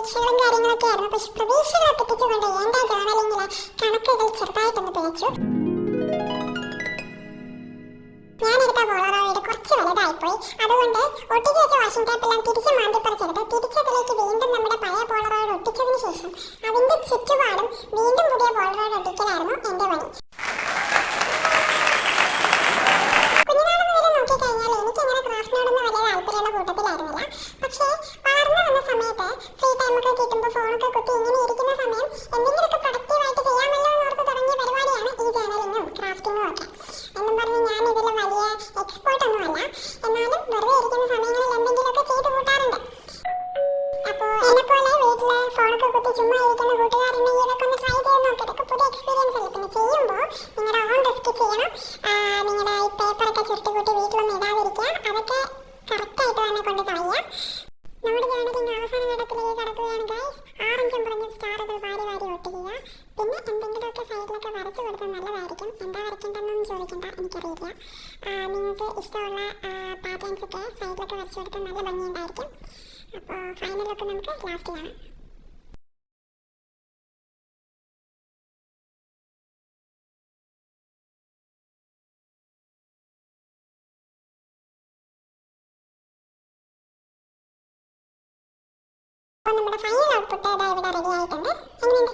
പരീക്ഷകളും കാര്യങ്ങളൊക്കെ ആയിരുന്നു. പക്ഷെ പ്രതീക്ഷകളെ തെറ്റിച്ചുകൊണ്ട് എന്റെ ജേർണലിങ്ങിലെ കണക്കുകൾ ചെറുതായിട്ടൊന്ന് പിഴച്ചു. ഞാനെടുത്ത പോളറോയിഡ് കുറച്ച് വലുതായിപ്പോയി. അതുകൊണ്ട് ഒട്ടിച്ചു വെച്ച വാഷിംഗ് ടേപ്പെല്ലാം തിരിച്ച് മാന്തിപ്പറിച്ചെടുത്ത് തിരിച്ചതിലേക്ക് വീണ്ടും നമ്മുടെ പഴയ പോളറോയിഡ് ഒട്ടിച്ചതിന് ശേഷം അതിന്റെ ചുറ്റുപാടും വീണ്ടും പുതിയ പോളറോയിഡ് ഒട്ടിക്കലായിരുന്നു എന്റെ പണി. കുഞ്ഞുനാൾ മുതൽ നോക്കിക്കഴിഞ്ഞാൽ എനിക്കങ്ങനെ ക്രാഫ്റ്റിനോടൊന്നും വലിയ താല്പര്യമുള്ള കൂട്ടത്തിലായിരുന്നില്ല. പക്ഷേ വളർന്നു വന്ന സമയത്ത് ഫ്രീ ടൈമൊക്കെ കിട്ടുമ്പോൾ ഫോണൊക്കെ കുത്തി ഇങ്ങനെ ഇരിക്കുന്ന സമയം എന്തെങ്കിലുമൊക്കെ പ്രൊഡക്റ്റീവായിട്ട് ചെയ്യാമല്ലോ എന്നോർത്ത് തുടങ്ങിയ പരിപാടിയാണ് ഈ ജേർണലിങ്ങും ക്രാഫ്റ്റിങ്ങും ഒക്കെ. എന്നും പറഞ്ഞ് ഞാൻ ഇതിൽ വലിയ എക്സ്പേർട്ട് ഒന്നുമല്ല, എന്നാലും വെറുതെ ഇരിക്കുന്ന സമയങ്ങളിൽ എന്തെങ്കിലുമൊക്കെ ചെയ്ത് കൂട്ടാറുണ്ട്. അപ്പോൾ എന്നെപ്പോലെ വീട്ടിൽ ഫോണൊക്കെ കുത്തി ചുമ്മാ ഇരിക്കുന്ന കൂട്ടുകാരുണ്ടെങ്കിൽ ഇതൊക്കെ ഒന്ന് ട്രൈ ചെയ്ത് നോക്കി. ഇതൊക്കെ പുതിയ എക്സ്പീരിയൻസ് അല്ലേ. പിന്നെ ചെയ്യുമ്പോൾ നിങ്ങളുടെ ഓൺ റിസ്ക് ചെയ്യണം. നിങ്ങളുടെ ഈ പേപ്പറൊക്കെ ചുരുട്ടിക്കൂട്ടി വീട്ടിലൊന്നും ഇടാതിരിക്കുക. അതൊക്കെ കറക്റ്റായിട്ട് തന്നെ കൊണ്ട് കളയുക. നമ്മുടെ ജേർണലിൻ്റെ അവസാന ഘട്ടത്തിലേക്ക് കടക്കുകയാണ് ഗൈസ്. 6 പറഞ്ഞ സ്റ്റാറുകൾ വാരി വാരി ഒട്ടിക്കുക. പിന്നെ എന്തെങ്കിലുമൊക്കെ സൈഡിലൊക്കെ വരച്ചു കൊടുത്താൽ നല്ലതായിരിക്കും. എന്താ വരയ്ക്കേണ്ടതെന്നൊന്നും ചോദിക്കേണ്ട, എനിക്കറിയില്ല. നിങ്ങൾക്ക് ഇഷ്ടമുള്ള പാറ്റേൺസൊക്കെ സൈഡിലൊക്കെ വരച്ചു കൊടുത്താൽ നല്ല ഭംഗിയുണ്ടായിരിക്കും. അപ്പോൾ ഫൈനലൊക്കെ നമുക്ക് ലാസ്റ്റ് കാണാം. അപ്പോൾ നമ്മുടെ ഫൈനൽ ഔട്ട്പുട്ട് ഇവിടെ റെഡി ആയിട്ടുണ്ട്. എങ്ങനെയുണ്ട്?